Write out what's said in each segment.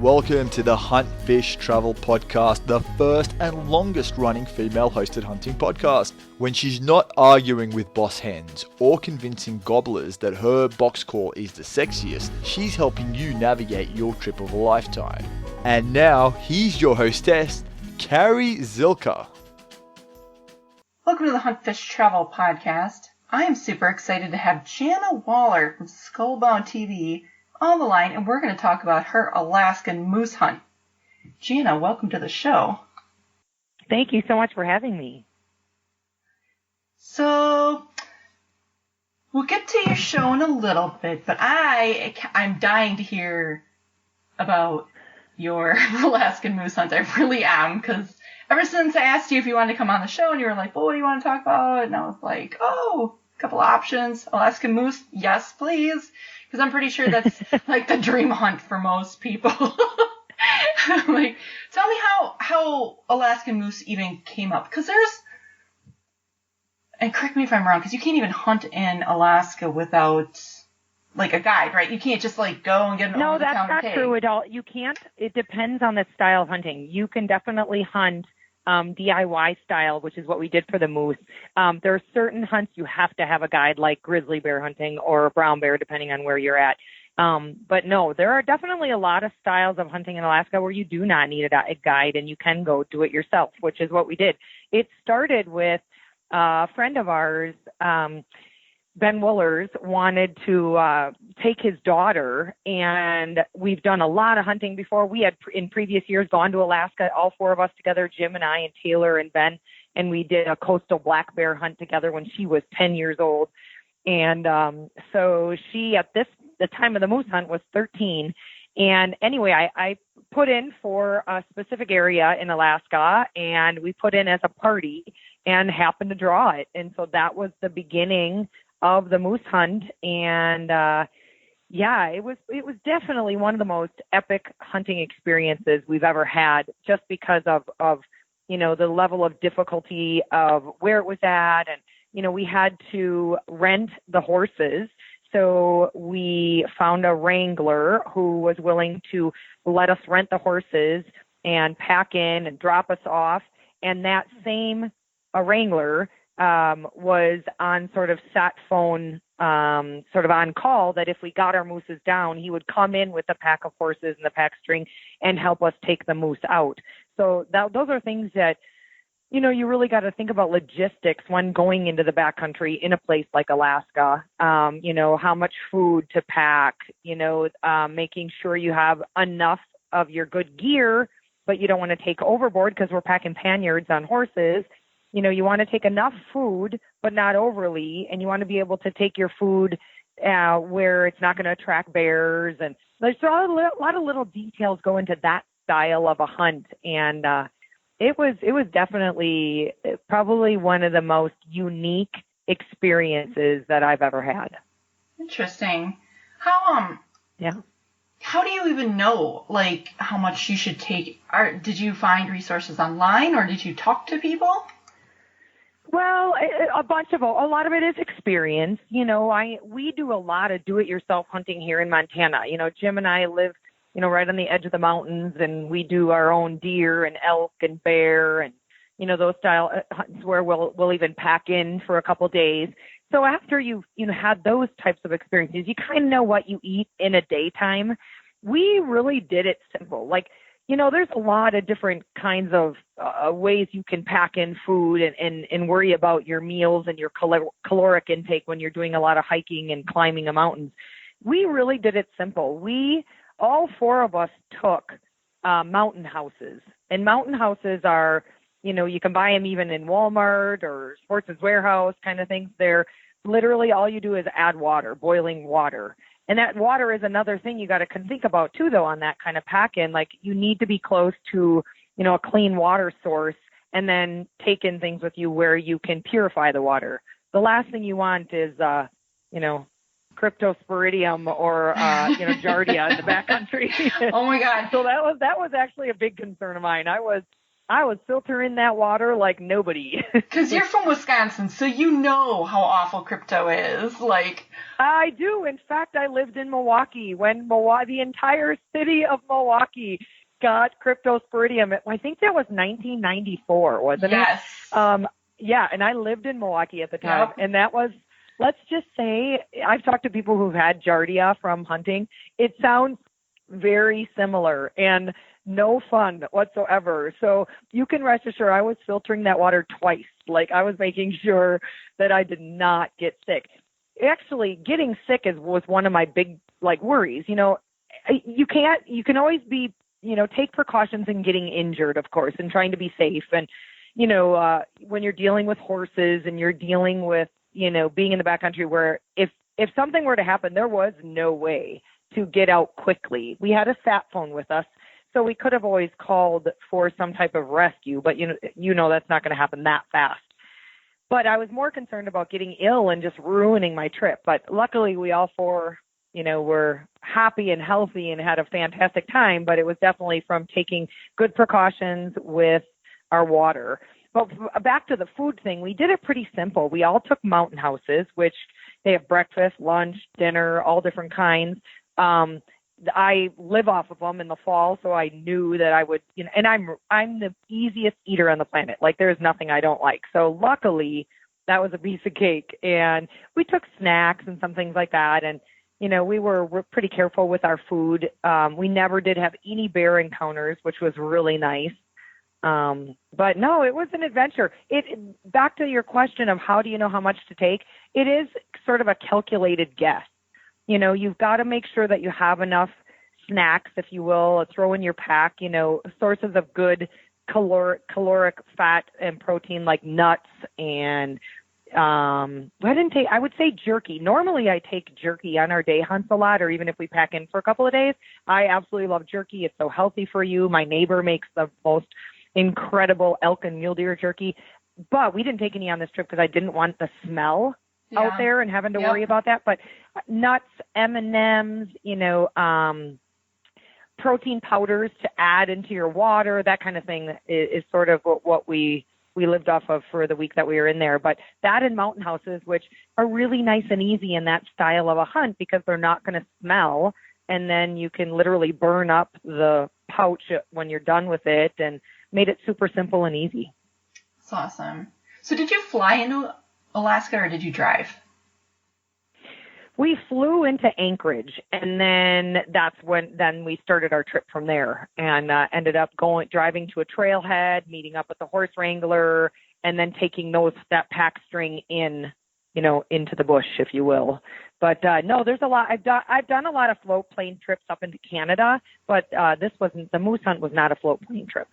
Welcome to the Hunt, Fish, Travel podcast, the first and longest running female hosted hunting podcast. When she's not arguing with boss hens or convincing gobblers that her box call is the sexiest, she's helping you navigate your trip of a lifetime. And now, here's your hostess, Carrie Zilka. Welcome to the Hunt, Fish, Travel podcast. I am super excited to have Jana Waller from Skullbound TV on the line, and we're going to talk about her Alaskan moose hunt. Jana, welcome to the show. Thank you so much for having me. So, we'll get to your show in a little bit, but I'm dying to hear about your Alaskan moose hunt. I really am, because ever since I asked you if you wanted to come on the show, and you were like, well, what do you want to talk about? And I was like, a couple options. Alaskan moose, yes, please. Because I'm pretty sure that's like the dream hunt for most people. Like, tell me how Alaskan moose even came up. Because and correct me if I'm wrong, because you can't even hunt in Alaska without like a guide, right? You can't just like go and get an over-the-counter tag. No, that's not true at all. You can't. It depends on the style of hunting. You can definitely hunt DIY style, which is what we did for the moose. There are certain hunts you have to have a guide, like grizzly bear hunting or brown bear, depending on where you're at. But no, there are definitely a lot of styles of hunting in Alaska where you do not need a guide and you can go do it yourself, which is what we did. It started with a friend of ours, Ben Wollers, wanted to take his daughter, and we've done a lot of hunting before. We had in previous years gone to Alaska, all four of us together, Jim and I and Taylor and Ben, and we did a coastal black bear hunt together when she was 10 years old. And so she, at the time of the moose hunt, was 13. And anyway, I put in for a specific area in Alaska, and we put in as a party and happened to draw it. And so that was the beginning of the moose hunt. And it was definitely one of the most epic hunting experiences we've ever had, just because of the level of difficulty of where it was at. And we had to rent the horses, so we found a wrangler who was willing to let us rent the horses and pack in and drop us off. And that same wrangler was on sort of sat phone, sort of on call, that if we got our mooses down, he would come in with the pack of horses and the pack string and help us take the moose out. So those are things that, you really got to think about logistics when going into the backcountry in a place like Alaska. How much food to pack, making sure you have enough of your good gear, but you don't want to take overboard because we're packing panniers on horses. You want to take enough food, but not overly, and you want to be able to take your food where it's not going to attract bears. And there's a lot of little details go into that style of a hunt. And it was definitely probably one of the most unique experiences that I've ever had. Interesting. How do you even know, like, how much you should take? Did you find resources online, or did you talk to people? Well, a lot of it is experience. We do a lot of do-it-yourself hunting here in Montana. Jim and I live, right on the edge of the mountains, and we do our own deer and elk and bear and, those style hunts where we'll even pack in for a couple of days. So after you've, had those types of experiences, you kind of know what you eat in a daytime. We really did it simple. Like, there's a lot of different kinds of ways you can pack in food and worry about your meals and your caloric intake when you're doing a lot of hiking and climbing a mountain. We really did it simple. All four of us took mountain houses. And mountain houses are, you can buy them even in Walmart or Sportsman's Warehouse kind of things. They're literally all you do is add water, boiling water. And that water is another thing you got to think about too, though, on that kind of pack-in. Like, you need to be close to, a clean water source, and then take in things with you where you can purify the water. The last thing you want is, cryptosporidium or, Giardia in the backcountry. Oh my God. So that was actually a big concern of mine. I was I was filtering that water like nobody. Because you're from Wisconsin, so you know how awful crypto is. Like, I do. In fact, I lived in Milwaukee when the entire city of Milwaukee got cryptosporidium. I think that was 1994, wasn't yes. it? Yeah, and I lived in Milwaukee at the time, Yep. and that was, let's just say, I've talked to people who've had Giardia from hunting. It sounds very similar and no fun whatsoever. So you can rest assured I was filtering that water twice. Like, I was making sure that I did not get sick. Actually, getting sick was one of my big, worries. You know, you can always be, take precautions in getting injured, of course, and trying to be safe. And, when you're dealing with horses and you're dealing with, being in the backcountry where if something were to happen, there was no way to get out quickly. We had a sat phone with us, so we could have always called for some type of rescue, but that's not going to happen that fast. But I was more concerned about getting ill and just ruining my trip. But luckily we all four, were happy and healthy and had a fantastic time, but it was definitely from taking good precautions with our water. But back to the food thing, we did it pretty simple. We all took mountain houses, which they have breakfast, lunch, dinner, all different kinds. I live off of them in the fall, so I knew that I would, and I'm the easiest eater on the planet. Like, there's nothing I don't like. So luckily that was a piece of cake, and we took snacks and some things like that. And, we're pretty careful with our food. We never did have any bear encounters, which was really nice. But no, it was an adventure. Back to your question of how do you know how much to take? It is sort of a calculated guess. You've got to make sure that you have enough snacks, if you will, throw in your pack, sources of good caloric fat and protein like nuts and, I would say jerky. Normally I take jerky on our day hunts a lot, or even if we pack in for a couple of days. I absolutely love jerky. It's so healthy for you. My neighbor makes the most incredible elk and mule deer jerky, but we didn't take any on this trip because I didn't want the smell out there and having to worry about that. But nuts, M&Ms, protein powders to add into your water, that kind of thing is sort of what we lived off of for the week that we were in there. But that and mountain houses, which are really nice and easy in that style of a hunt because they're not going to smell. And then you can literally burn up the pouch when you're done with it, and made it super simple and easy. That's awesome. So did you fly into Alaska or did you drive? We flew into Anchorage, and then then we started our trip from there, and ended up driving to a trailhead, meeting up with the horse wrangler, and then taking that pack string in, into the bush, if you will. But no, there's a lot. I've done a lot of float plane trips up into Canada, but the moose hunt was not a float plane trip.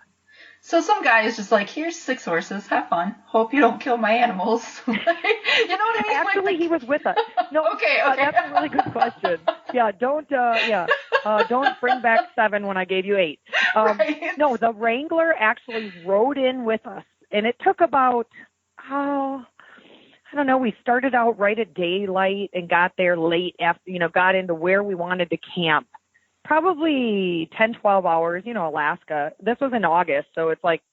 So some guy is just like, here's 6 horses, have fun. Hope you don't kill my animals. You know what I mean? Actually, he was with us. No, okay. That's a really good question. Yeah, don't bring back 7 when I gave you 8. Right. No, the wrangler actually rode in with us, and it took about, I don't know, we started out right at daylight and got there late after, got into where we wanted to camp. Probably 10, 12 hours, Alaska. This was in August, so it's like,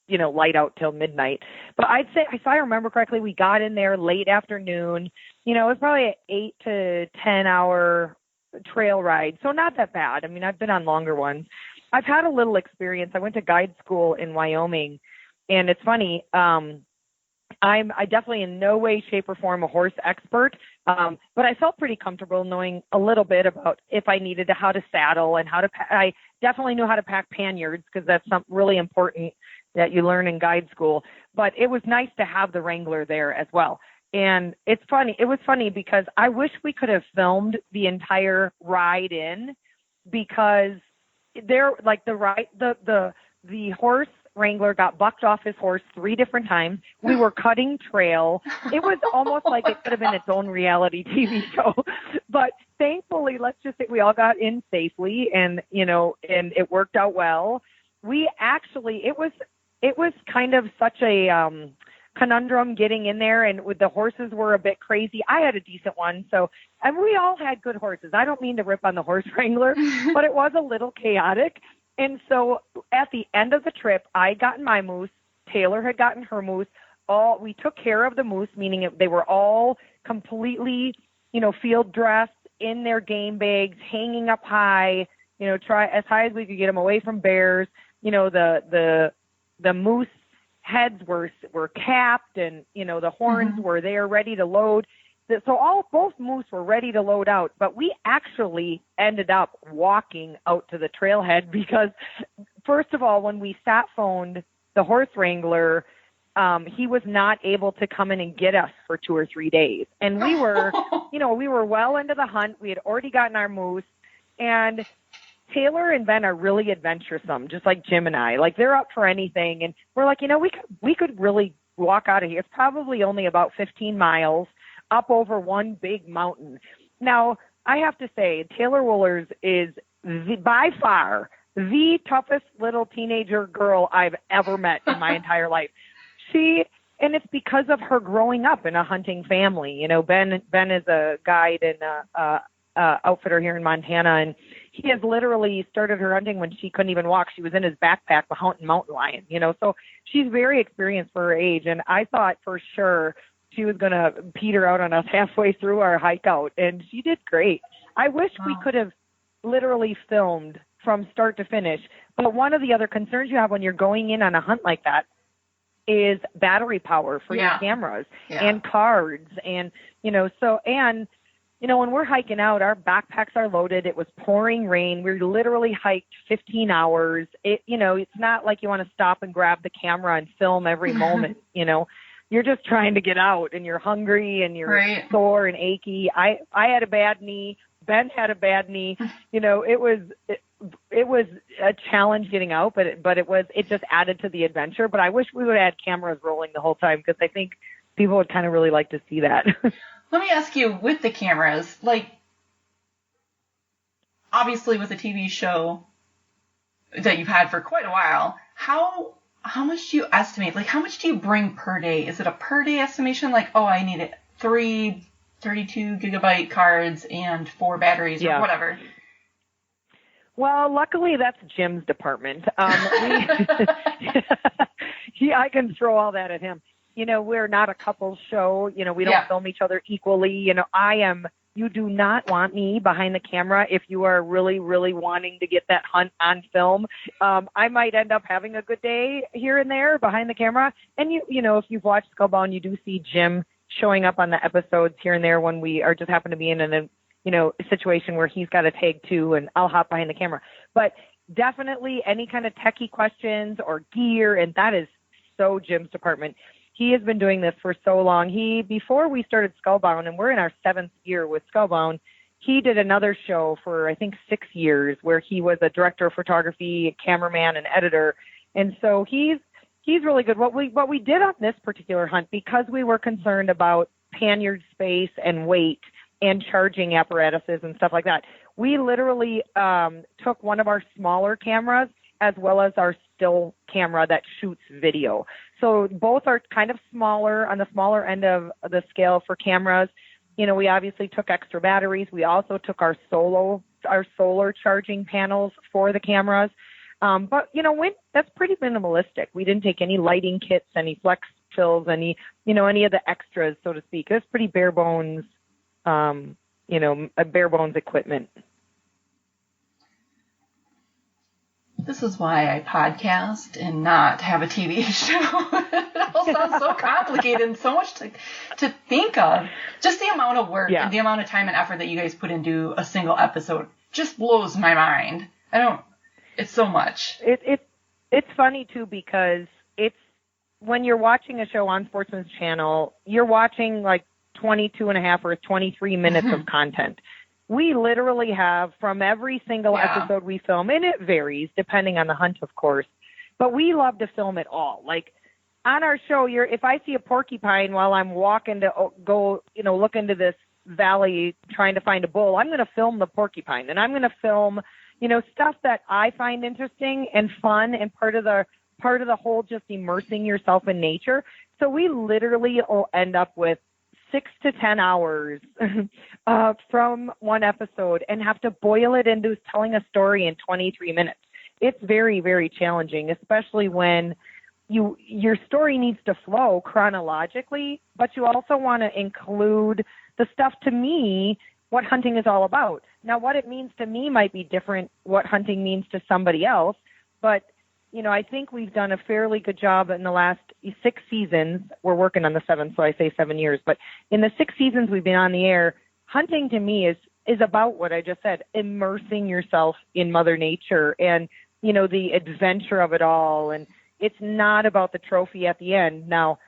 light out till midnight. But I'd say, if I remember correctly, we got in there late afternoon. It was probably an 8 to 10 hour trail ride, so not that bad. I mean, I've been on longer ones. I've had a little experience. I went to guide school in Wyoming, and it's funny, I definitely in no way, shape, or form a horse expert, but I felt pretty comfortable knowing a little bit about if I needed how to saddle and how to I definitely knew how to pack panniers because that's something really important that you learn in guide school. But it was nice to have the wrangler there as well. And it was funny because I wish we could have filmed the entire ride in, because the horse wrangler got bucked off his horse 3 different times. We were cutting trail. It was almost like it could have been its own reality TV show. But thankfully, let's just say we all got in safely, and and it worked out well. We actually, it was kind of such a conundrum getting in there, and the horses were a bit crazy. I had a decent one, and we all had good horses. I don't mean to rip on the horse wrangler, but it was a little chaotic. And so at the end of the trip, I had gotten my moose. Taylor had gotten her moose. We took care of the moose, meaning they were all completely, field dressed in their game bags, hanging up high, try as high as we could get them away from bears. The moose heads were capped, and, the horns were there ready to load. So both moose were ready to load out, but we actually ended up walking out to the trailhead because, first of all, when we sat phoned the horse wrangler, he was not able to come in and get us for 2 or 3 days. And we were, we were well into the hunt. We had already gotten our moose, and Taylor and Ben are really adventuresome, just like Jim and I. Like, they're up for anything. And we're like, we could really walk out of here. It's probably only about 15 miles up over one big mountain. Now, I have to say, Taylor Woolers is by far the toughest little teenager girl I've ever met in my entire life. And it's because of her growing up in a hunting family. Ben is a guide and outfitter here in Montana, and he has literally started her hunting when she couldn't even walk. She was in his backpack hunting mountain lion, so she's very experienced for her age. And I thought for sure she was going to peter out on us halfway through our hike out, and she did great. I wish we could have literally filmed from start to finish. But one of the other concerns you have when you're going in on a hunt like that is battery power for your cameras and cards. And, when we're hiking out, our backpacks are loaded. It was pouring rain. We literally hiked 15 hours. It's not like you want to stop and grab the camera and film every moment, You're just trying to get out, and you're hungry, and you're sore and achy. I had a bad knee. Ben had a bad knee. It was a challenge getting out, but it just added to the adventure. But I wish we would have had cameras rolling the whole time, because I think people would kind of really like to see that. Let me ask you, with the cameras, like, obviously with a TV show that you've had for quite a while, how much do you estimate? Like, how much do you bring per day? Is it a per day estimation? Like, I need 3 32 gigabyte cards and 4 batteries or whatever. Well, luckily that's Jim's department. I can throw all that at him. We're not a couples show. We don't film each other equally. You do not want me behind the camera if you are really, really wanting to get that hunt on film. I might end up having a good day here and there behind the camera. And if you've watched Skullbound, you do see Jim showing up on the episodes here and there when we are just happen to be in a situation where he's got a tag too, and I'll hop behind the camera. But definitely any kind of techie questions or gear, and that is so Jim's department. He has been doing this for so long. Before we started Skullbound, and we're in our 7th year with Skullbound, he did another show for, I think, 6 years, where he was a director of photography, a cameraman, and editor. And so he's really good. What we did on this particular hunt, because we were concerned about panniard space and weight and charging apparatuses and stuff like that, we literally took one of our smaller cameras as well as our still camera that shoots video. So both are kind of smaller, on the smaller end of the scale for cameras. We obviously took extra batteries. We also took our solar charging panels for the cameras. But that's pretty minimalistic. We didn't take any lighting kits, any flex fills, any of the extras, so to speak. It's pretty bare bones, a bare bones equipment. This is why I podcast and not have a TV show. It all sounds so complicated and so much to think of. Just the amount of work and the amount of time and effort that you guys put into a single episode just blows my mind. It's so much. It's funny too, because it's when you're watching a show on Sportsman's Channel, you're watching like 22 and a half or 23 minutes of content. We literally have, from every single episode we film, and it varies depending on the hunt, of course, but we love to film it all. Like on our show, if I see a porcupine while I'm walking to go, look into this valley trying to find a bull, I'm going to film the porcupine, and I'm going to film, stuff that I find interesting and fun, and part of the whole just immersing yourself in nature. So we literally will end up with 6 to 10 hours from one episode and have to boil it into telling a story in 23 minutes. it's very, very challenging, especially when your story needs to flow chronologically, but you also want to include the stuff, to me, what hunting is all about. Now, what it means to me might be different what hunting means to somebody else, but I think we've done a fairly good job in the last 6 seasons. We're working on the 7th, so I say 7 years. But in the 6 seasons we've been on the air, hunting to me is about what I just said, immersing yourself in Mother Nature and, the adventure of it all. And it's not about the trophy at the end. Now,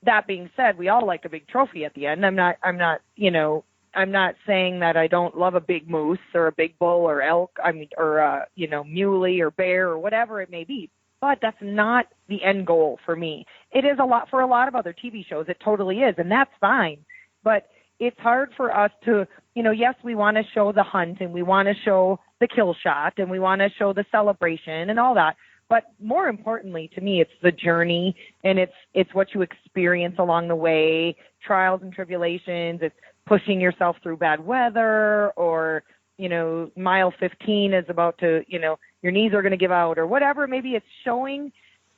that being said, we all like a big trophy at the end. I'm not saying that I don't love a big moose or a big bull or elk, or muley or bear or whatever it may be. But that's not the end goal for me. It is a lot for a lot of other TV shows. It totally is, and that's fine. But it's hard for us to, yes, we want to show the hunt and we want to show the kill shot and we want to show the celebration and all that. But more importantly to me, it's the journey, and it's what you experience along the way, trials and tribulations. It's pushing yourself through bad weather, or, mile 15 is about to, your knees are going to give out, or whatever. Maybe it's showing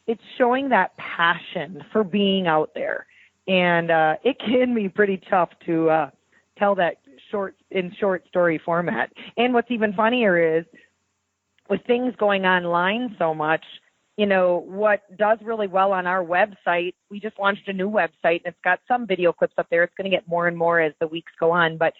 that passion for being out there. And it can be pretty tough to tell that in short story format. And what's even funnier is, with things going online so much, what does really well on our website, we just launched a new website, and it's got some video clips up there. It's going to get more and more as the weeks go on, but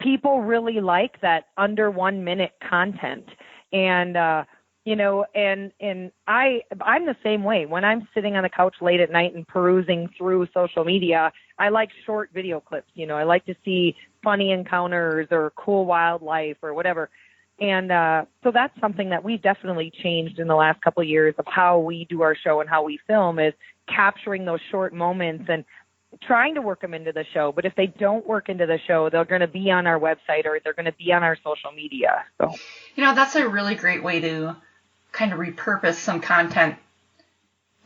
people really like that under 1 minute content. And, and I'm the same way. When I'm sitting on the couch late at night and perusing through social media, I like short video clips. I like to see funny encounters or cool wildlife or whatever. And so that's something that we've definitely changed in the last couple of years of how we do our show and how we film, is capturing those short moments and trying to work them into the show. But if they don't work into the show, they're going to be on our website or they're going to be on our social media. So, that's a really great way to kind of repurpose some content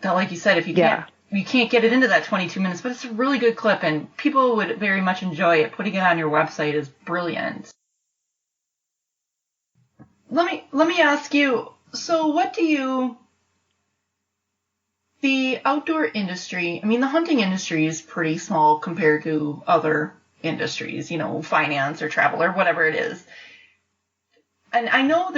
that, like you said, if you can't get it into that 22 minutes, but it's a really good clip and people would very much enjoy it. Putting it on your website is brilliant. Let me ask you, so the outdoor industry, the hunting industry is pretty small compared to other industries, finance or travel or whatever it is. And I know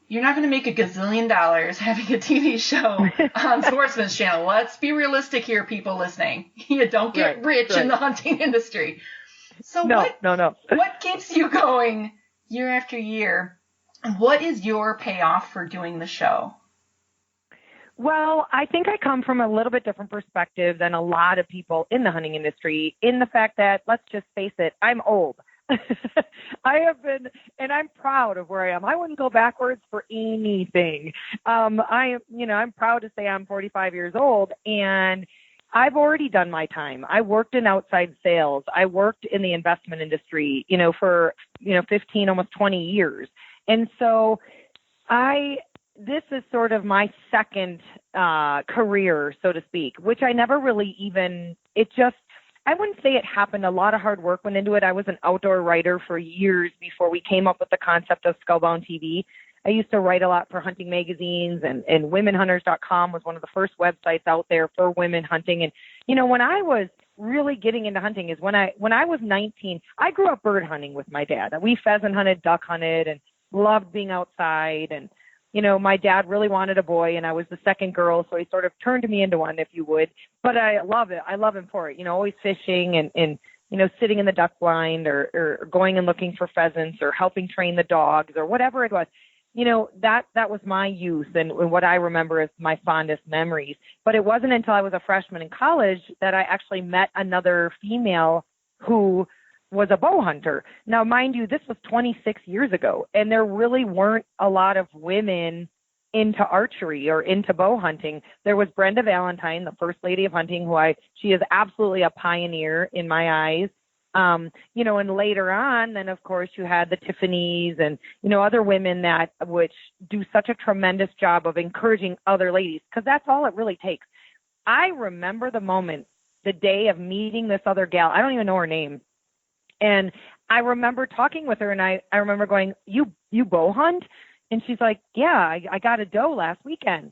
you're not going to make a gazillion dollars having a TV show on Sportsman's Channel. Let's be realistic here, people listening. You don't get rich in the hunting industry. So what keeps you going year after year? What is your payoff for doing the show? Well, I think I come from a little bit different perspective than a lot of people in the hunting industry, in the fact that, let's just face it, I'm old. I have been, and I'm proud of where I am. I wouldn't go backwards for anything. I'm proud to say I'm 45 years old, and I've already done my time. I worked in outside sales. I worked in the investment industry, for 15, almost 20 years. And so this is sort of my second career, so to speak, which I never really I wouldn't say it happened. A lot of hard work went into it. I was an outdoor writer for years before we came up with the concept of Skullbound TV. I used to write a lot for hunting magazines, and womenhunters.com was one of the first websites out there for women hunting. And, when I was really getting into hunting is when I was 19, I grew up bird hunting with my dad. We pheasant hunted, duck hunted, and loved being outside. And, my dad really wanted a boy, and I was the second girl, so he sort of turned me into one, if you would. But I love it. I love him for it. Always fishing and sitting in the duck blind or going and looking for pheasants or helping train the dogs or whatever it was. That was my youth and what I remember as my fondest memories. But it wasn't until I was a freshman in college that I actually met another female who was a bow hunter. Now, mind you, this was 26 years ago, and there really weren't a lot of women into archery or into bow hunting. There was Brenda Valentine, the first lady of hunting, she is absolutely a pioneer in my eyes. And later on, then of course you had the Tiffanys and, other women which do such a tremendous job of encouraging other ladies, because that's all it really takes. I remember the day of meeting this other gal. I don't even know her name. And I remember talking with her, and I remember going, you bow hunt? And she's like, yeah, I got a doe last weekend.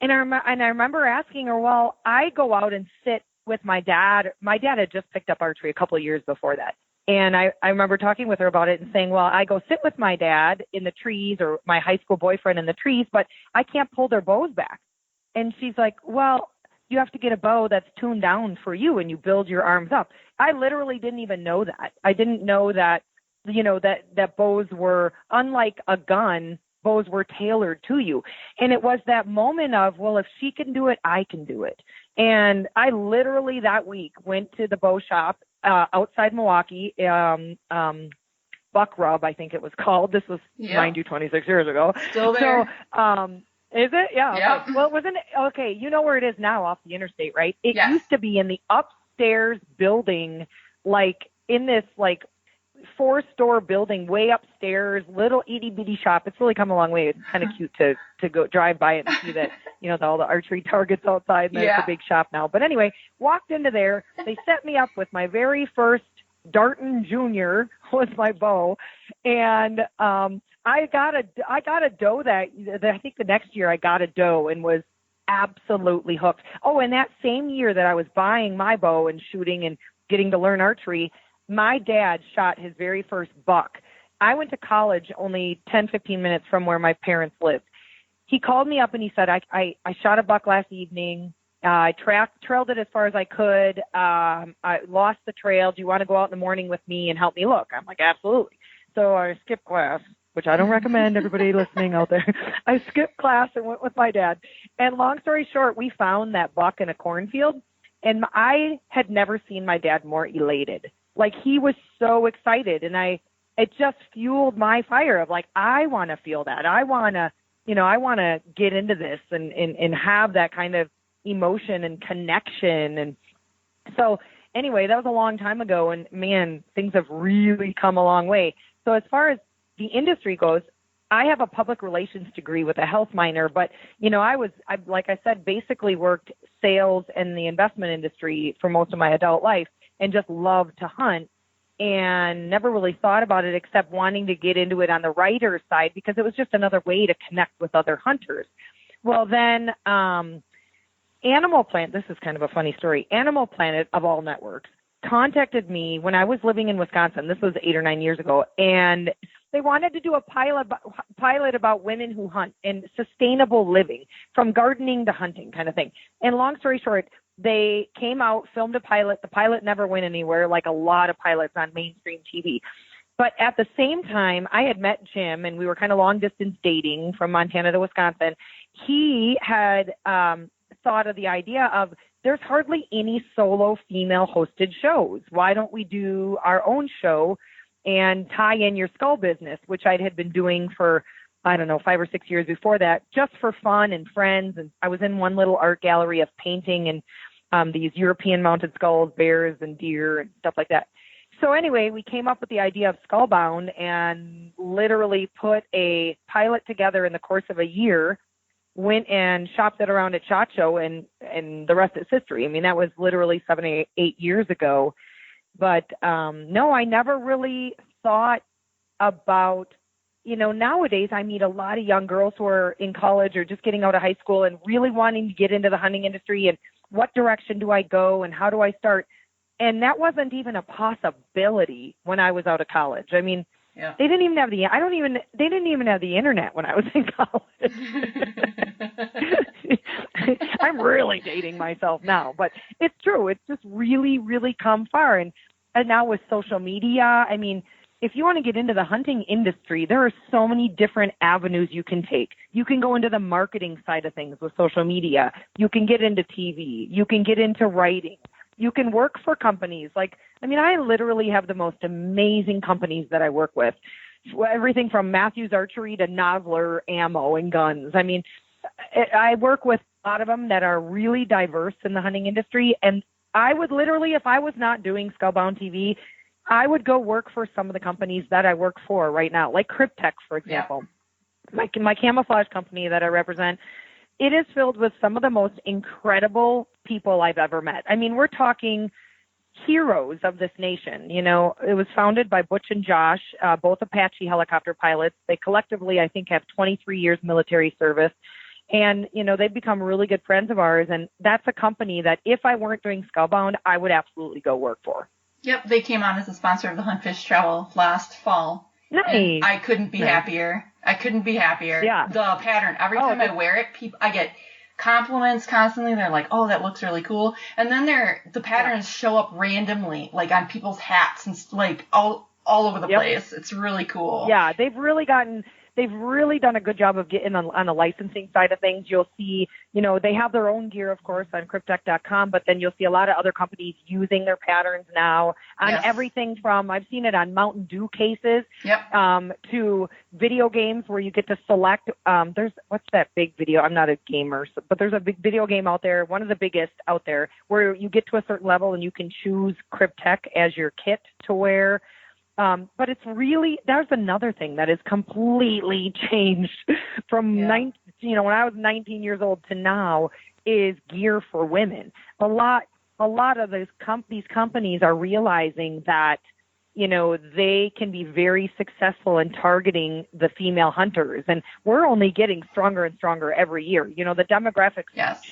And I remember asking her, well, I go out and sit with my dad. My dad had just picked up archery a couple of years before that. And I remember talking with her about it and saying, well, I go sit with my dad in the trees, or my high school boyfriend in the trees, but I can't pull their bows back. And she's like, well, you have to get a bow that's tuned down for you, and you build your arms up. I literally didn't even know that. I didn't know that, that bows were, unlike a gun, bows were tailored to you. And it was that moment of, well, if she can do it, I can do it. And I literally that week went to the bow shop outside Milwaukee, Buck Rub, I think it was called. This was, mind you, 26 years ago. Still there. So, is it? Yeah. Yep. Okay. Well, it wasn't. Okay. You know where it is now, off the interstate, right? It Yes. used to be in the upstairs building, like in this, like, 4-store building way upstairs, little itty bitty shop. It's really come a long way. It's kind of cute to go drive by it and see that, all the archery targets outside, and there's a big shop now. But anyway, walked into there. They set me up with my very first Darton Jr. was my bow. And, I got a doe that I think the next year I got a doe and was absolutely hooked. Oh, and that same year that I was buying my bow and shooting and getting to learn archery, my dad shot his very first buck. I went to college only 10, 15 minutes from where my parents lived. He called me up and he said, I shot a buck last evening. I trailed it as far as I could. I lost the trail. Do you want to go out in the morning with me and help me look? I'm like, absolutely. So I skipped class, which I don't recommend everybody listening out there. I skipped class and went with my dad. And long story short, we found that buck in a cornfield, and I had never seen my dad more elated. Like, he was so excited, and it just fueled my fire of, like, I want to feel that. I want to get into this and have that kind of emotion and connection. And so anyway, that was a long time ago, and man, things have really come a long way. So as far as the industry goes, I have a public relations degree with a health minor, but, I like I said, basically worked sales and the investment industry for most of my adult life, and just loved to hunt, and never really thought about it except wanting to get into it on the writer's side, because it was just another way to connect with other hunters. Well, then Animal Planet, this is kind of a funny story, Animal Planet, of all networks, contacted me when I was living in Wisconsin. This was 8 or 9 years ago, and they wanted to do a pilot about women who hunt and sustainable living, from gardening to hunting kind of thing. And long story short, they came out, filmed a pilot. The pilot never went anywhere, like a lot of pilots on mainstream TV. But at the same time, I had met Jim, and we were kind of long-distance dating from Montana to Wisconsin. He had thought of the idea of, there's hardly any solo female-hosted shows. Why don't we do our own show and tie in your skull business, which I had been doing for, 5 or 6 years before that, just for fun and friends. And I was in one little art gallery of painting and these European mounted skulls, bears and deer and stuff like that. So anyway, we came up with the idea of Skullbound and literally put a pilot together in the course of a year, went and shopped it around at SHOT Show, and the rest is history. I mean, that was literally 7 or 8 years ago. But no, I never really thought about, nowadays I meet a lot of young girls who are in college or just getting out of high school and really wanting to get into the hunting industry, and what direction do I go and how do I start? And that wasn't even a possibility when I was out of college. I mean, yeah. They didn't even have they didn't even have the internet when I was in college. I'm really dating myself now, but it's true. It's just really, really come far. And now with social media, I mean, if you want to get into the hunting industry, there are so many different avenues you can take. You can go into the marketing side of things with social media. You can get into TV. You can get into writing. You can work for companies. I literally have the most amazing companies that I work with. Everything from Matthews Archery to Nosler Ammo and guns. I mean, I work with a lot of them that are really diverse in the hunting industry. And I would literally, if I was not doing Skullbound TV, I would go work for some of the companies that I work for right now, like Cryptex, for example. Yeah. My camouflage company that I represent, it is filled with some of the most incredible people I've ever met. I mean, we're talking heroes of this nation. You know, it was founded by Butch and Josh, both Apache helicopter pilots. They collectively, I think, have 23 years military service. And, you know, they've become really good friends of ours. And that's a company that if I weren't doing Scowbound, I would absolutely go work for. Yep, they came on as a sponsor of the HuntFishTravel last fall. Nice. And I couldn't be happier. I couldn't be happier. Yeah. The pattern, every time I wear it, I get compliments constantly. They're like, oh, that looks really cool. And then the patterns show up randomly, like on people's hats and like all over the place. It's really cool. Yeah, they've really done a good job of getting on the licensing side of things. You'll see, you know, they have their own gear, of course, on cryptech.com, but then you'll see a lot of other companies using their patterns now on everything from, I've seen it on Mountain Dew cases, to video games where you get to select, what's that big video? I'm not a gamer, but there's a big video game out there, one of the biggest out there, where you get to a certain level and you can choose Cryptech as your kit to wear. But it's really, there's another thing that has completely changed from when I was 19 years old to now is gear for women. A lot of these companies are realizing that, you know, they can be very successful in targeting the female hunters. And we're only getting stronger and stronger every year. You know, the demographics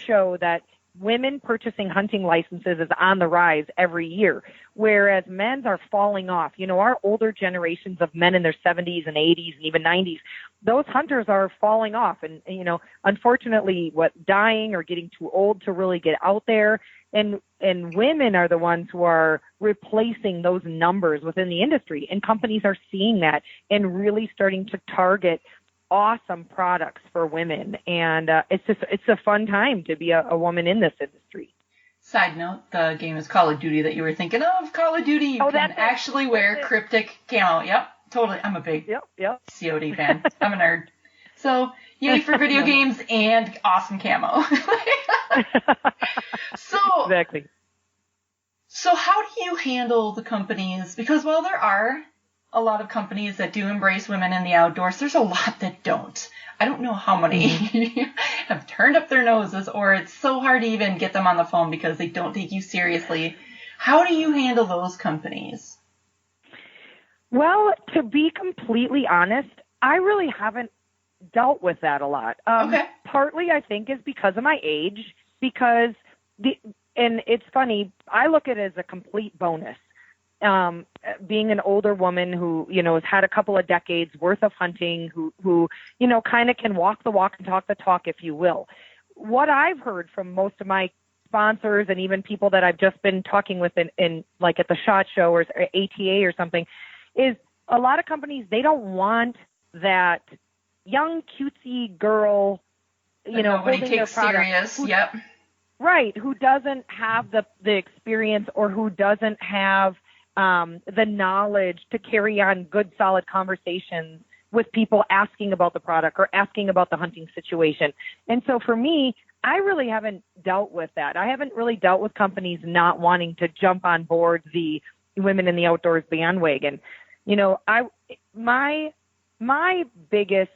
show that women purchasing hunting licenses is on the rise every year, whereas men's are falling off. You know, our older generations of men in their 70s and 80s and even 90s, those hunters are falling off. And you know, unfortunately, dying or getting too old to really get out there. And women are the ones who are replacing those numbers within the industry. And companies are seeing that and really starting to target awesome products for women, and it's a fun time to be a woman in this industry. Side note, the game is Call of Duty that you were thinking of. Call of Duty, you can actually wear cryptic camo. Yep, totally. I'm a big COD fan. I'm a nerd. So, yay for video games and awesome camo. Exactly. So how do you handle the companies? Because while there are a lot of companies that do embrace women in the outdoors, there's a lot that don't. I don't know how many have turned up their noses, or it's so hard to even get them on the phone because they don't take you seriously. How do you handle those companies? Well, to be completely honest, I really haven't dealt with that a lot. Partly, I think, is because of my age, and it's funny, I look at it as a complete bonus. Being an older woman who, you know, has had a couple of decades worth of hunting, who, you know, kind of can walk the walk and talk the talk, if you will. What I've heard from most of my sponsors and even people that I've just been talking with in like at the SHOT Show or ATA or something is a lot of companies, they don't want that young cutesy girl, you know, nobody holding takes their product, serious. Right, who doesn't have the experience or who doesn't have the knowledge to carry on good, solid conversations with people asking about the product or asking about the hunting situation. And so for me, I really haven't dealt with that. I haven't really dealt with companies not wanting to jump on board the women in the outdoors bandwagon. You know, my biggest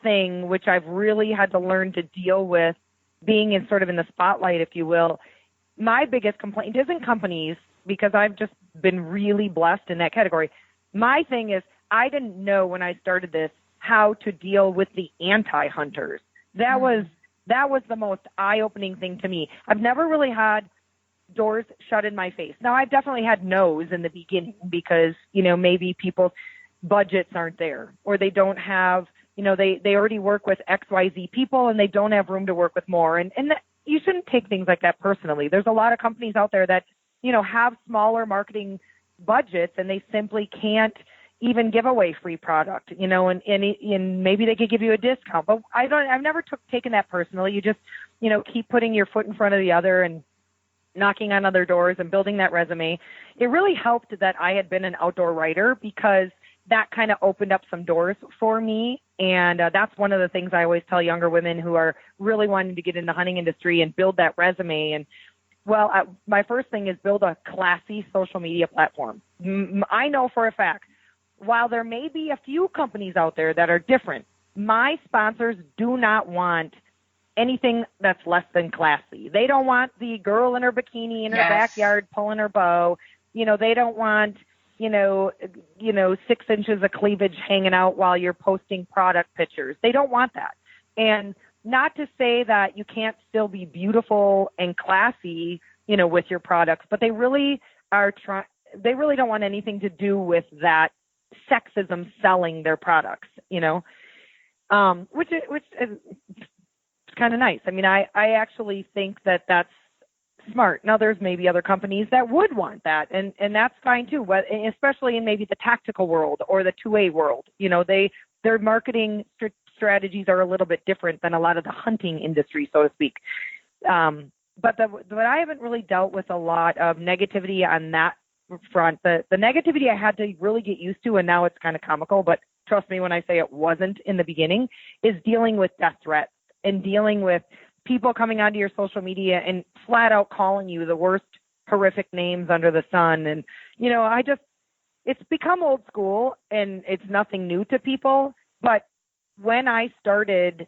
thing, which I've really had to learn to deal with being in sort of in the spotlight, if you will, my biggest complaint isn't companies, because I've just been really blessed in that category. My thing is, I didn't know when I started this how to deal with the anti-hunters. That was the most eye-opening thing to me. I've never really had doors shut in my face. Now, I've definitely had no's in the beginning because, you know, maybe people's budgets aren't there, or they don't have, you know, they already work with XYZ people and they don't have room to work with more. And that, you shouldn't take things like that personally. There's a lot of companies out there that, you know, have smaller marketing budgets and they simply can't even give away free product, you know, and maybe they could give you a discount, but I've never taken that personally. You just, you know, keep putting your foot in front of the other and knocking on other doors and building that resume. It really helped that I had been an outdoor writer because that kind of opened up some doors for me. And that's one of the things I always tell younger women who are really wanting to get in the hunting industry and build that resume. And well, my first thing is build a classy social media platform. I know for a fact, while there may be a few companies out there that are different, my sponsors do not want anything that's less than classy. They don't want the girl in her bikini in her backyard pulling her bow. They don't want, 6 inches of cleavage hanging out while you're posting product pictures. They don't want that. And not to say that you can't still be beautiful and classy, with your products, but they really they really don't want anything to do with that sexism selling their products, which is kind of nice. I mean, I actually think that that's smart. Now, there's maybe other companies that would want that, and that's fine too, but especially in maybe the tactical world or the 2A world. Their marketing strategies are a little bit different than a lot of the hunting industry, so to speak. But I haven't really dealt with a lot of negativity on that front. The negativity I had to really get used to, and now it's kind of comical, but trust me when I say it wasn't in the beginning, is dealing with death threats and dealing with people coming onto your social media and flat out calling you the worst horrific names under the sun. And, it's become old school and it's nothing new to people. But when I started,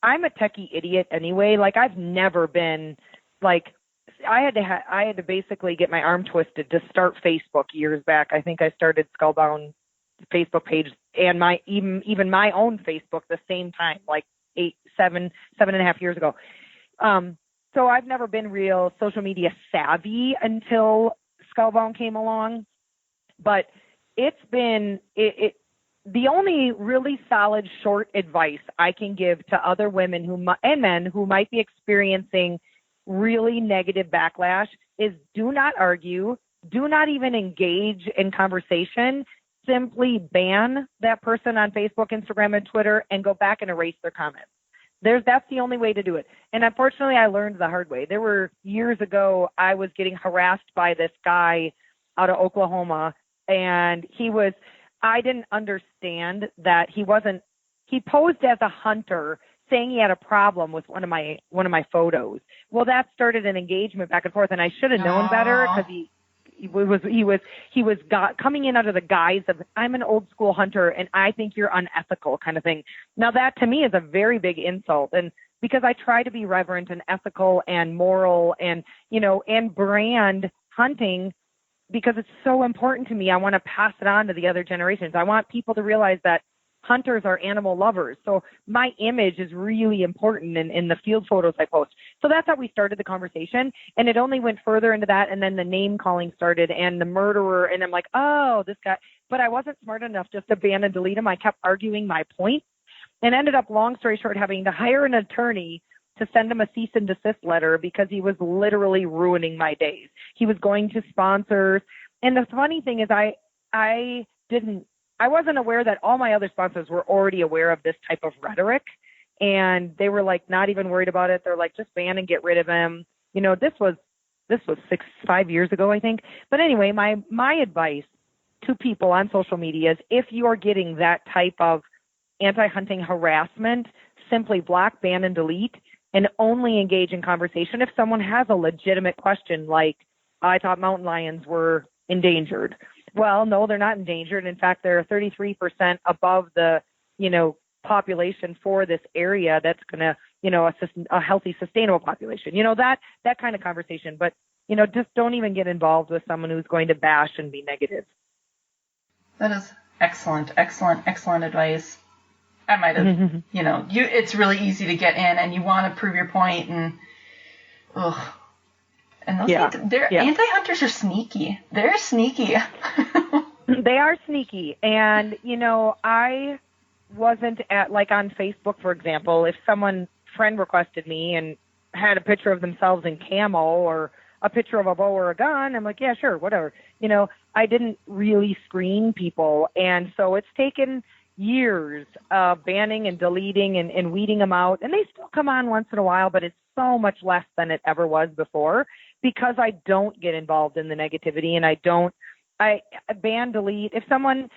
I'm a techie idiot anyway. Like, I've never been like, I had to basically get my arm twisted to start Facebook years back. I think I started Skullbound Facebook page and even my own Facebook the same time, like 7.5 years ago. So I've never been real social media savvy until Skullbound came along, but it's been the only really solid short advice I can give to other women and men who might be experiencing really negative backlash is do not argue, do not even engage in conversation. Simply ban that person on Facebook, Instagram, and Twitter and go back and erase their comments. That's the only way to do it. And unfortunately, I learned the hard way. There were years ago, I was getting harassed by this guy out of Oklahoma, and I didn't understand that he posed as a hunter saying he had a problem with one of my photos. Well, that started an engagement back and forth, and I should have known better because he was coming in under the guise of, I'm an old school hunter and I think you're unethical kind of thing. Now that to me is a very big insult. And because I try to be reverent and ethical and moral and brand hunting because it's so important to me. I want to pass it on to the other generations. I want people to realize that hunters are animal lovers. So my image is really important in the field photos I post. So that's how we started the conversation. And it only went further into that. And then the name calling started and the murderer. And I'm like, oh, this guy. But I wasn't smart enough just to ban and delete him. I kept arguing my point and ended up, long story short, having to hire an attorney to send him a cease and desist letter because he was literally ruining my days. He was going to sponsors. And the funny thing is I wasn't aware that all my other sponsors were already aware of this type of rhetoric, and they were like not even worried about it. They're like, just ban and get rid of him. This was 5 years ago, I think. But anyway, my advice to people on social media is if you are getting that type of anti-hunting harassment, simply block, ban, and delete, and only engage in conversation if someone has a legitimate question like, I thought mountain lions were endangered. Well, no, they're not endangered. In fact, they're 33% above the, population for this area that's going to, a healthy, sustainable population. That kind of conversation. But, just don't even get involved with someone who's going to bash and be negative. That is excellent advice. I might have, it's really easy to get in and you want to prove your point and, and those anti-hunters are sneaky. They're sneaky. They are sneaky. And, I wasn't on Facebook, for example, if someone friend requested me and had a picture of themselves in camo or a picture of a bow or a gun, I'm like, yeah, sure, whatever. I didn't really screen people. And so it's taken years of banning and deleting and weeding them out. And they still come on once in a while, but it's so much less than it ever was before because I don't get involved in the negativity and I ban, delete. If someone,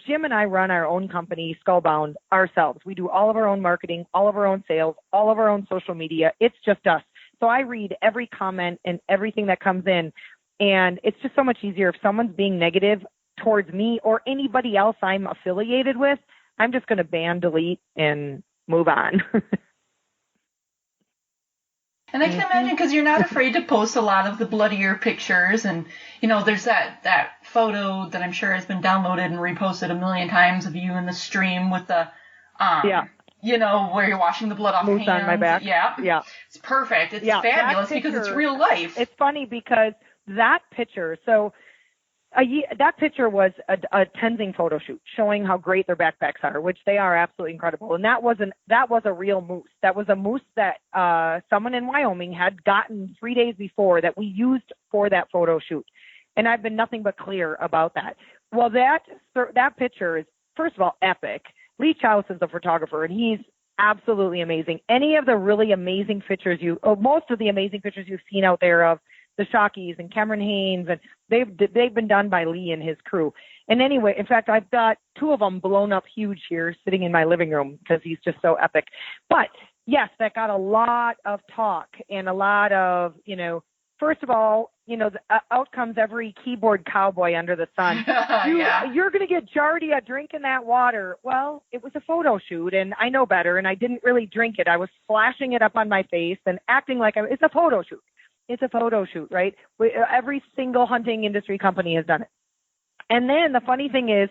Jim and I run our own company, Skullbound, ourselves. We do all of our own marketing, all of our own sales, all of our own social media. It's just us. So I read every comment and everything that comes in. And it's just so much easier if someone's being negative towards me or anybody else I'm affiliated with. I'm just going to ban, delete, and move on. And I can imagine, because you're not afraid to post a lot of the bloodier pictures, and there's that photo that I'm sure has been downloaded and reposted a million times of you in the stream with the where you're washing the blood off Moose hands. on my back. Yeah. It's perfect. It's fabulous because it's real life. It's funny because that picture, that picture was a Tenzing photo shoot showing how great their backpacks are, which they are absolutely incredible. And that was a real moose. That was a moose that someone in Wyoming had gotten 3 days before that we used for that photo shoot. And I've been nothing but clear about that. Well, that picture is, first of all, epic. Lee Chouse is the photographer, and he's absolutely amazing. Any of the really amazing pictures most of the amazing pictures you've seen out there of the Shockies and Cameron Haynes, and they've been done by Lee and his crew. And anyway, in fact, I've got 2 of them blown up huge here sitting in my living room because he's just so epic. But yes, that got a lot of talk and a lot of, first of all, out comes every keyboard cowboy under the sun. You're going to get Giardia drinking that water. Well, it was a photo shoot, and I know better, and I didn't really drink it. I was splashing it up on my face and acting like it's a photo shoot. It's a photo shoot, right? Every single hunting industry company has done it. And then the funny thing is,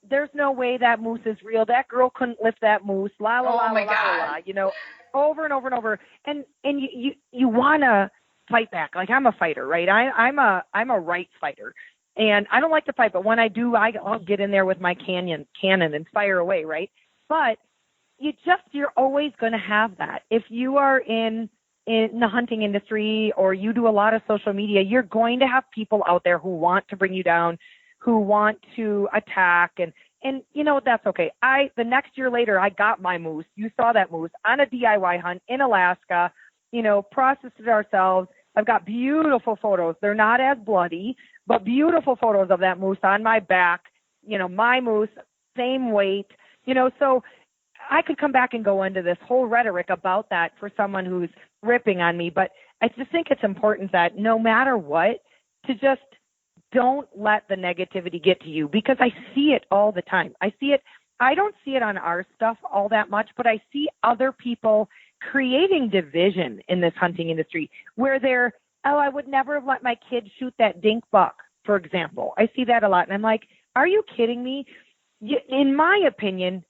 there's no way that moose is real. That girl couldn't lift that moose. La la la la la. Over and over and over. And you want to fight back. Like, I'm a fighter, right? I'm a right fighter. And I don't like to fight, but when I do, I'll get in there with my cannon and fire away, right? But you're always going to have that. If you are in the hunting industry or you do a lot of social media, you're going to have people out there who want to bring you down, who want to attack, and that's okay. The next year later, I got my moose. You saw that moose on a DIY hunt in Alaska, processed it ourselves. I've got beautiful photos. They're not as bloody, but beautiful photos of that moose on my back, my moose, same weight, so I could come back and go into this whole rhetoric about that for someone who's ripping on me, but I just think it's important that no matter what, to just don't let the negativity get to you, because I see it all the time. I don't see it on our stuff all that much, but I see other people creating division in this hunting industry where I would never have let my kid shoot that dink buck, for example. I see that a lot, and I'm like, are you kidding me? In my opinion,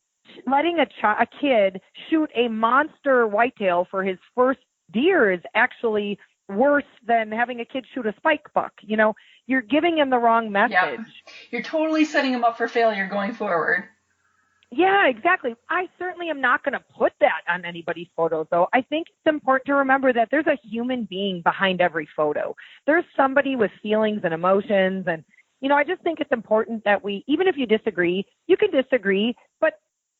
letting a kid shoot a monster whitetail for his first deer is actually worse than having a kid shoot a spike buck. You're giving him the wrong message. Yep. You're totally setting him up for failure going forward. Yeah, exactly. I certainly am not going to put that on anybody's photo, though. I think it's important to remember that there's a human being behind every photo. There's somebody with feelings and emotions. And, I just think it's important that even if you disagree, you can disagree, but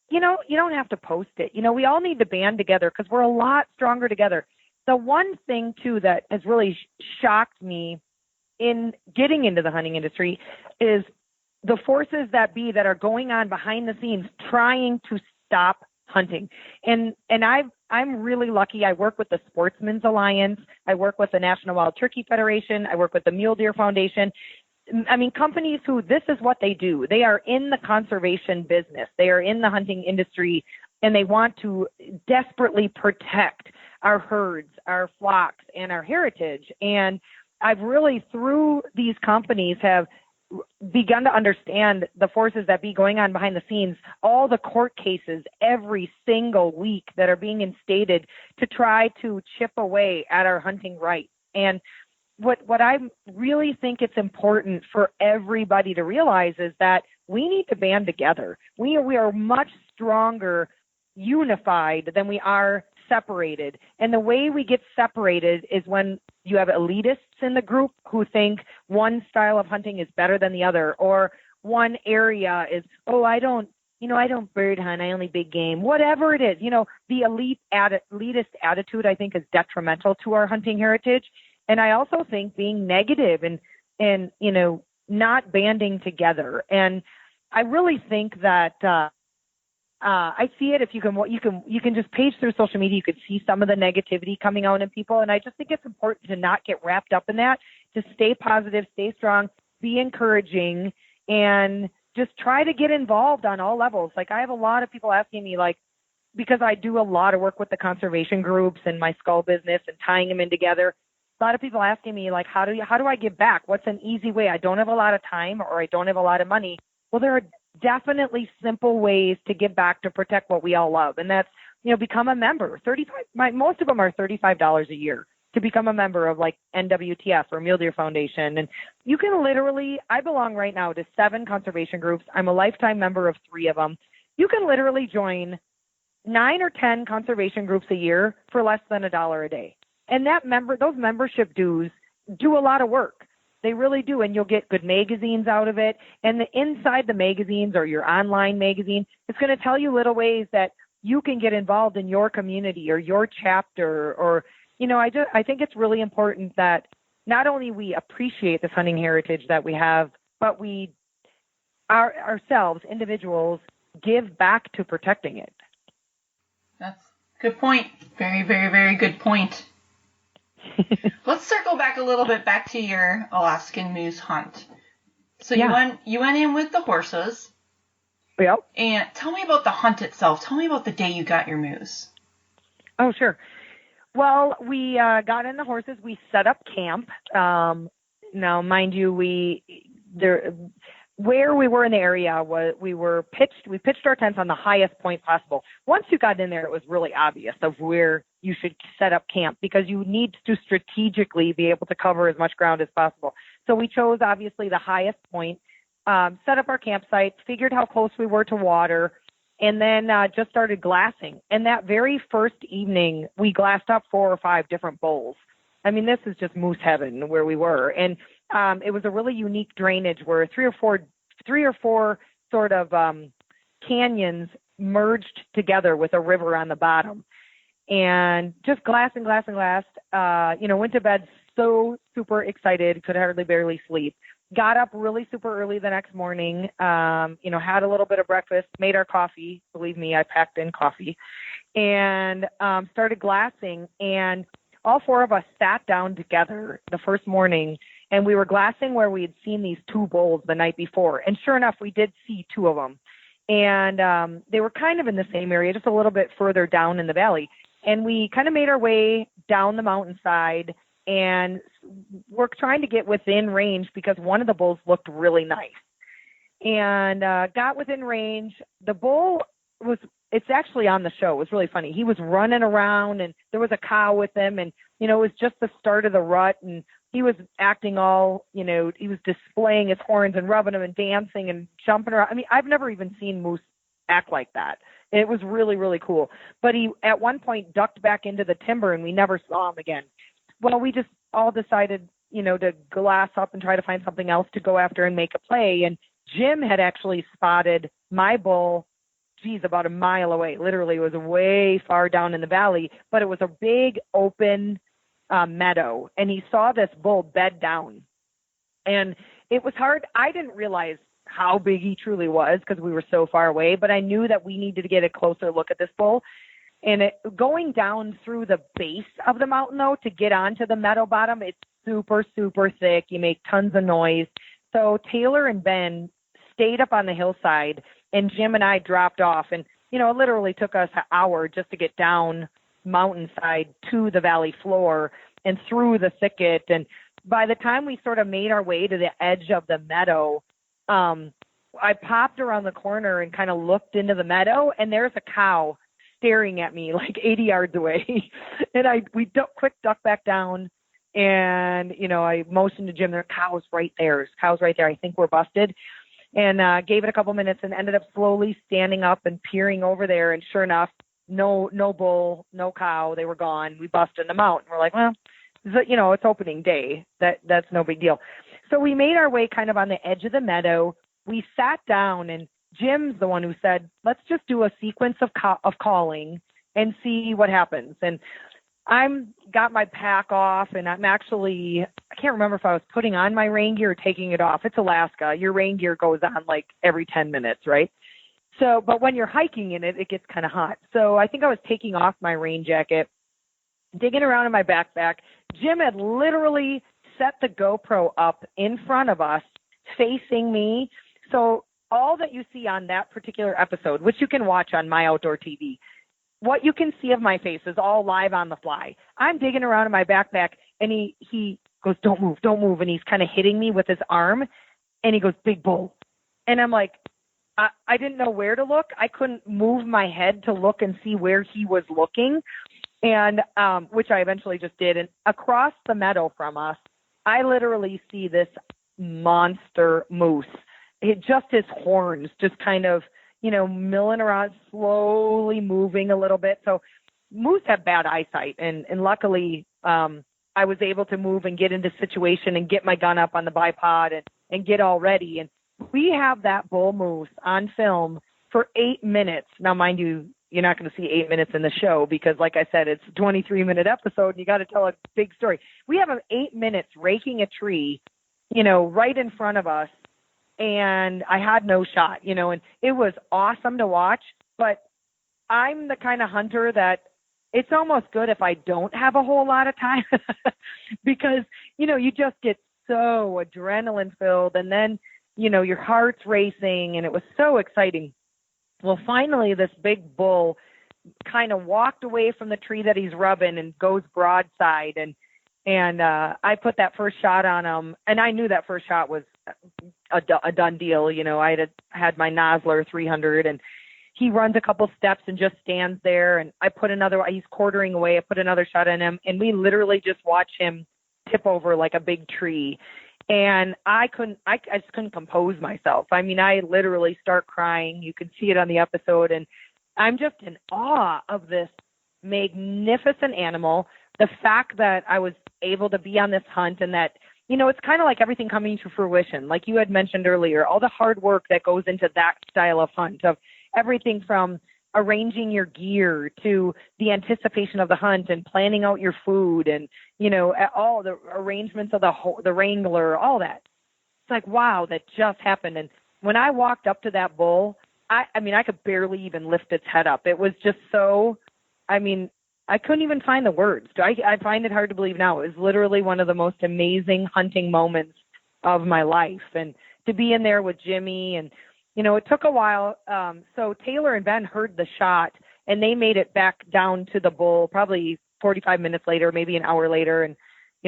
you don't have to post it. We all need to band together because we're a lot stronger together. The one thing, too, that has really shocked me in getting into the hunting industry is the forces that are going on behind the scenes trying to stop hunting. And I'm really lucky. I work with the Sportsmen's Alliance. I work with the National Wild Turkey Federation. I work with the Mule Deer Foundation. I mean, companies who this is what they do. They are in the conservation business. They are in the hunting industry, and they want to desperately protect our herds, our flocks, and our heritage. And I've really, through these companies, have begun to understand the forces that be going on behind the scenes, all the court cases every single week that are being instated to try to chip away at our hunting rights. And what I really think it's important for everybody to realize is that we need to band together. We are much stronger unified than we are separated. And the way we get separated is when you have elitists in the group who think one style of hunting is better than the other, or one area is, I don't bird hunt, I only big game, whatever it is. The elitist attitude, I think, is detrimental to our hunting heritage. And I also think being negative and not banding together. And I really think that I see it. If you can just page through social media, you could see some of the negativity coming out in people. And I just think it's important to not get wrapped up in that, to stay positive, stay strong, be encouraging, and just try to get involved on all levels. Like, I have a lot of people asking me, like, because I do a lot of work with the conservation groups and my skull business and tying them in together. A lot of people asking me, like, how do I give back? What's an easy way? I don't have a lot of time or I don't have a lot of money. Well, there are definitely simple ways to give back to protect what we all love. And that's, become a member. Most of them are $35 a year to become a member of like NWTF or Mule Deer Foundation. And you can literally, I belong right now to 7 conservation groups. I'm a lifetime member of 3 of them. You can literally join 9 or 10 conservation groups a year for less than $1 a day. And those membership dues do a lot of work. They really do. And you'll get good magazines out of it. And inside the magazines or your online magazine, it's going to tell you little ways that you can get involved in your community or your chapter. Or, I think it's really important that not only we appreciate this hunting heritage that we have, but we ourselves, individuals, give back to protecting it. That's a good point. Very, very, very good point. Let's circle back a little bit back to your Alaskan moose hunt. So you went in with the horses. Yep. And tell me about the hunt itself. Tell me about the day you got your moose. Oh, sure. Well, we got in the horses. We set up camp. Now, mind you, where we were in the area we pitched our tents on the highest point possible. Once you got in there, it was really obvious of where you should set up camp because you need to strategically be able to cover as much ground as possible. So we chose obviously the highest point, set up our campsite, figured how close we were to water, and then just started glassing. And that very first evening, we glassed up 4 or 5 different bowls. I mean, this is just moose heaven where we were. And it was a really unique drainage where 3 or 4 sort of canyons merged together with a river on the bottom. And just glass. Went to bed so super excited, could hardly barely sleep. Got up really super early the next morning, had a little bit of breakfast, made our coffee. Believe me, I packed in coffee. And started glassing. And all 4 of us sat down together the first morning, and we were glassing where we had seen these 2 bulls the night before. And sure enough, we did see 2 of them. And they were kind of in the same area, just a little bit further down in the valley. And we kind of made our way down the mountainside, and we're trying to get within range because one of the bulls looked really nice. And got within range. The bull it's actually on the show. It was really funny. He was running around, and there was a cow with him, and, it was just the start of the rut, and he was acting all, he was displaying his horns and rubbing them and dancing and jumping around. I mean, I've never even seen moose act like that. It was really, really cool. But he, at one point, ducked back into the timber, and we never saw him again. Well, we just all decided, to glass up and try to find something else to go after and make a play. And Jim had actually spotted my bull, about a mile away. Literally, it was way far down in the valley, but it was a big open meadow. And he saw this bull bed down. And it was hard. I didn't realize how big he truly was because we were so far away, but I knew that we needed to get a closer look at this bull. And going down through the base of the mountain, though, to get onto the meadow bottom, it's super, super thick. You make tons of noise. So Taylor and Ben stayed up on the hillside, and Jim and I dropped off. And, it literally took us an hour just to get down mountainside to the valley floor and through the thicket. And by the time we sort of made our way to the edge of the meadow, I popped around the corner and kind of looked into the meadow, and there's a cow staring at me like 80 yards away. And we quick duck back down, and, I motioned to Jim, there cow's right there. I think we're busted. And gave it a couple minutes and ended up slowly standing up and peering over there. And sure enough, no bull, no cow. They were gone. We busted them out. And we're like, well, it's opening day. That's no big deal. So we made our way kind of on the edge of the meadow. We sat down, and Jim's the one who said, let's just do a sequence of calling and see what happens. And I'm got my pack off, and I'm actually, I can't remember if I was putting on my rain gear or taking it off. It's Alaska. Your rain gear goes on like every 10 minutes, right? So, but when you're hiking in it, it gets kind of hot. So I think I was taking off my rain jacket, digging around in my backpack. Jim had literally set the GoPro up in front of us, facing me. So all that you see on that particular episode, which you can watch on My Outdoor TV, what you can see of my face is all live on the fly. I'm digging around in my backpack, and he goes, don't move. And he's kind of hitting me with his arm, and he goes, big bull. And I'm like, I didn't know where to look. I couldn't move my head to look and see where he was looking, and which I eventually just did. And across the meadow from us, I literally see this monster moose. Just his horns just kind of, milling around, slowly moving a little bit. So moose have bad eyesight, and luckily I was able to move and get into situation and get my gun up on the bipod and get all ready. And we have that bull moose on film for 8 minutes. Now, mind you, you're not going to see 8 minutes in the show because, like I said, it's a 23-minute episode, and you got to tell a big story. We have him 8 minutes raking a tree, right in front of us, and I had no shot, and it was awesome to watch. But I'm the kind of hunter that it's almost good if I don't have a whole lot of time because, you just get so adrenaline filled, and then your heart's racing, and it was so exciting. Well, finally, this big bull kind of walked away from the tree that he's rubbing and goes broadside, and I put that first shot on him, and I knew that first shot was a done deal. I had my Nosler 300, and he runs a couple steps and just stands there, and I put he's quartering away. I put another shot on him, and we literally just watch him tip over like a big tree. And I just couldn't compose myself. I mean, I literally start crying. You can see it on the episode. And I'm just in awe of this magnificent animal. The fact that I was able to be on this hunt, and that, it's kind of like everything coming to fruition. Like you had mentioned earlier, all the hard work that goes into that style of hunt, of everything from arranging your gear to the anticipation of the hunt and planning out your food and, all the arrangements of the wrangler, all that. It's like, wow, that just happened. And when I walked up to that bull, I could barely even lift its head up. It was just so, I couldn't even find the words. I find it hard to believe now. It was literally one of the most amazing hunting moments of my life. And to be in there with Jimmy, and it took a while. So Taylor and Ben heard the shot, and they made it back down to the bull probably 45 minutes later, maybe an hour later, and,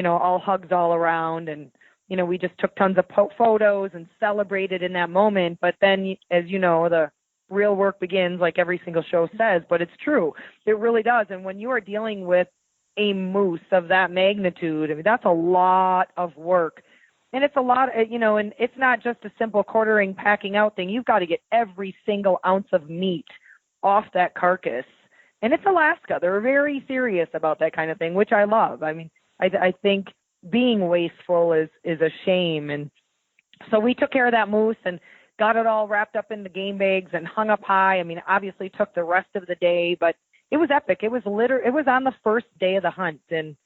all hugs all around. And, we just took tons of photos and celebrated in that moment. But then, as you know, the real work begins, like every single show says, but it's true. It really does. And when you are dealing with a moose of that magnitude, that's a lot of work. And it's a lot, and it's not just a simple quartering, packing out thing. You've got to get every single ounce of meat off that carcass. And it's Alaska. They're very serious about that kind of thing, which I love. I think being wasteful is a shame. And so we took care of that moose and got it all wrapped up in the game bags and hung up high. Obviously took the rest of the day, but it was epic. It was on the first day of the hunt. And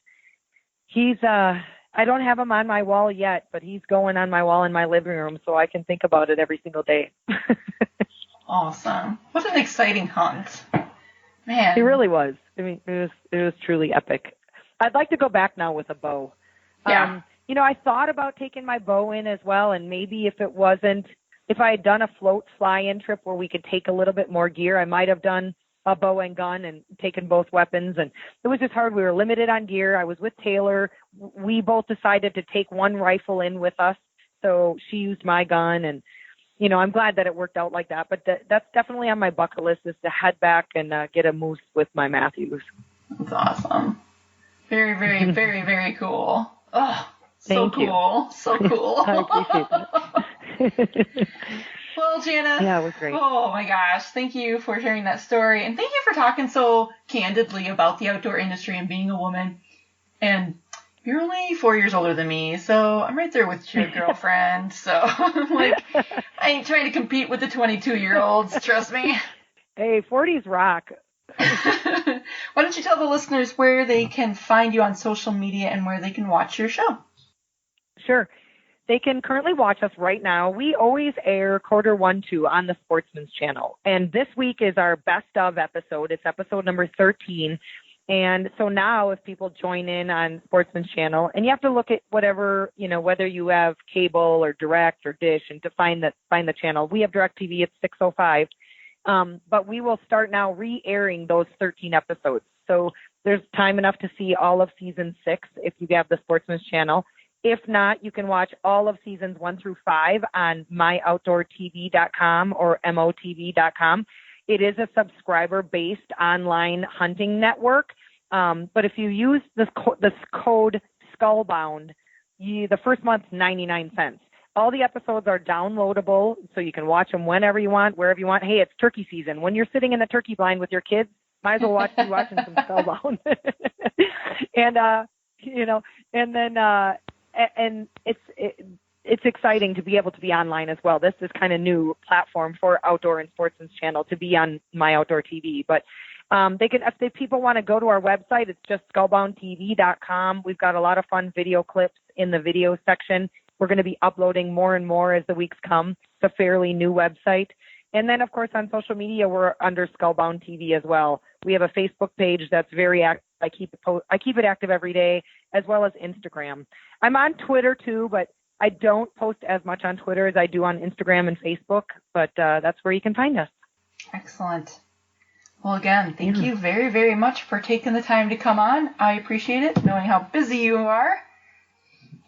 he's, I don't have him on my wall yet, but he's going on my wall in my living room, so I can think about it every single day. Awesome. What an exciting hunt. Man. It really was. It was truly epic. I'd like to go back now with a bow. Yeah. I thought about taking my bow in as well, and maybe if I had done a float fly-in trip where we could take a little bit more gear, I might have done a bow and gun and taken both weapons. And it was just hard. We were limited on gear. I was with Taylor. We both decided to take one rifle in with us. So she used my gun, and, I'm glad that it worked out like that. But that's definitely on my bucket list, is to head back and get a moose with my Matthews. That's awesome. Very, very, very, very cool. Oh, so Thank you. Cool. So cool. I appreciate that. Well, Jana. Yeah, it was great. Oh my gosh. Thank you for sharing that story. And thank you for talking so candidly about the outdoor industry and being a woman. And you're only 4 years older than me, so I'm right there with your girlfriend. So I ain't trying to compete with the 22-year-olds, trust me. Hey, 40s rock. Why don't you tell the listeners where they can find you on social media and where they can watch your show? Sure. They can currently watch us right now. We always air quarter 1-2 on the Sportsman's Channel. And this week is our best of episode. It's episode number 13. And so now if people join in on Sportsman's Channel, and you have to look at whatever, whether you have cable or direct or dish, and to find the channel. We have DirecTV at 605. But we will start now re-airing those 13 episodes. So there's time enough to see all of season 6 if you have the Sportsman's Channel. If not, you can watch all of seasons 1 through 5 on myoutdoortv.com or motv.com. It is a subscriber-based online hunting network. But if you use this code Skullbound, the first month's 99 cents. All the episodes are downloadable, so you can watch them whenever you want, wherever you want. Hey, it's turkey season. When you're sitting in the turkey blind with your kids, might as well be watching some Skullbound. And it's exciting to be able to be online as well. This is kind of new platform for Outdoor and Sportsman's Channel to be on My Outdoor TV. But if people want to go to our website, it's just skullboundtv.com. We've got a lot of fun video clips in the video section. We're going to be uploading more and more as the weeks come. It's a fairly new website. And then, of course, on social media, we're under Skullbound TV as well. We have a Facebook page that's very active. I keep it active every day, as well as Instagram. I'm on Twitter too, but I don't post as much on Twitter as I do on Instagram and Facebook. But that's where you can find us. Excellent. Well, again, thank you very, very much for taking the time to come on. I appreciate it, knowing how busy you are.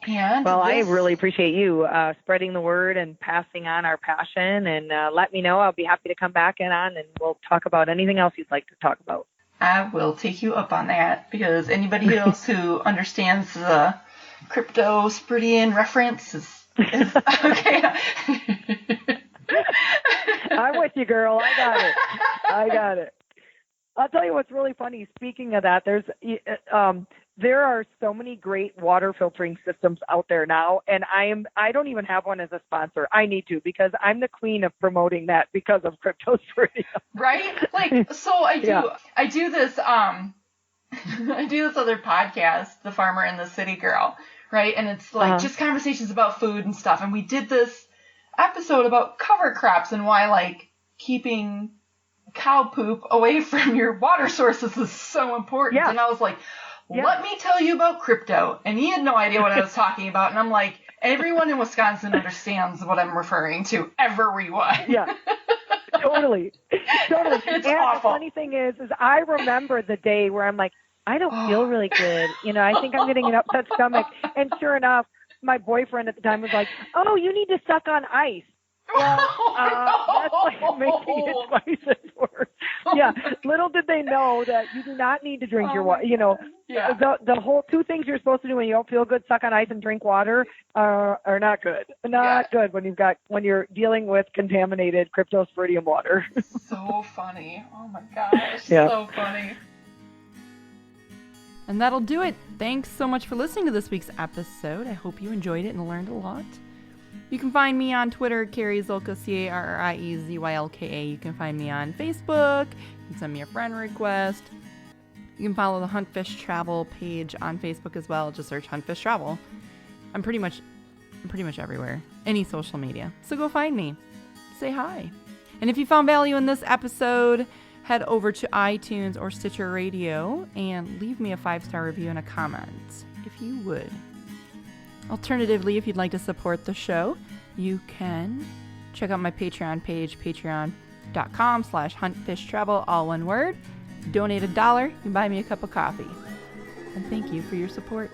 And I really appreciate you spreading the word and passing on our passion. And let me know. I'll be happy to come back and we'll talk about anything else you'd like to talk about. I will take you up on that, because anybody else who understands the cryptosporidian reference is okay. I'm with you, girl. I got it. I'll tell you what's really funny. Speaking of that, there are so many great water filtering systems out there now, and I don't even have one as a sponsor. I need to, because I'm the queen of promoting that because of cryptosporidium. Right? Like, so I do this I do this other podcast, The Farmer and the City Girl, right? And it's like just conversations about food and stuff. And we did this episode about cover crops and why like keeping cow poop away from your water sources is so important. Yeah. And I was like, let me tell you about crypto. And he had no idea what I was talking about. And I'm like, everyone in Wisconsin understands what I'm referring to, everyone. Yeah, totally. It's and awful. The funny thing is I remember the day where I'm like, I don't feel really good. I think I'm getting an upset stomach. And sure enough, my boyfriend at the time was like, oh, you need to suck on ice. Well, that's like making it twice as worse. Yeah, little did they know that you do not need to drink your water. Yeah. The whole 2 things you're supposed to do when you don't feel good, suck on ice and drink water, are not good. Not good when you're dealing with contaminated cryptosporidium water. So funny. Oh my gosh. Yeah. So funny. And that'll do it. Thanks so much for listening to this week's episode. I hope you enjoyed it and learned a lot. You can find me on Twitter, Carrie Zylka, CarrieZylka. You can find me on Facebook. You can send me a friend request. You can follow the HuntFishTravel page on Facebook as well. Just search HuntFishTravel. I'm pretty much everywhere. Any social media. So go find me. Say hi. And if you found value in this episode, head over to iTunes or Stitcher Radio and leave me a 5-star review and a comment, if you would. Alternatively, if you'd like to support the show, you can check out my Patreon page, patreon.com/HuntFishTravel, all one word. Donate $1, you buy me a cup of coffee. And thank you for your support.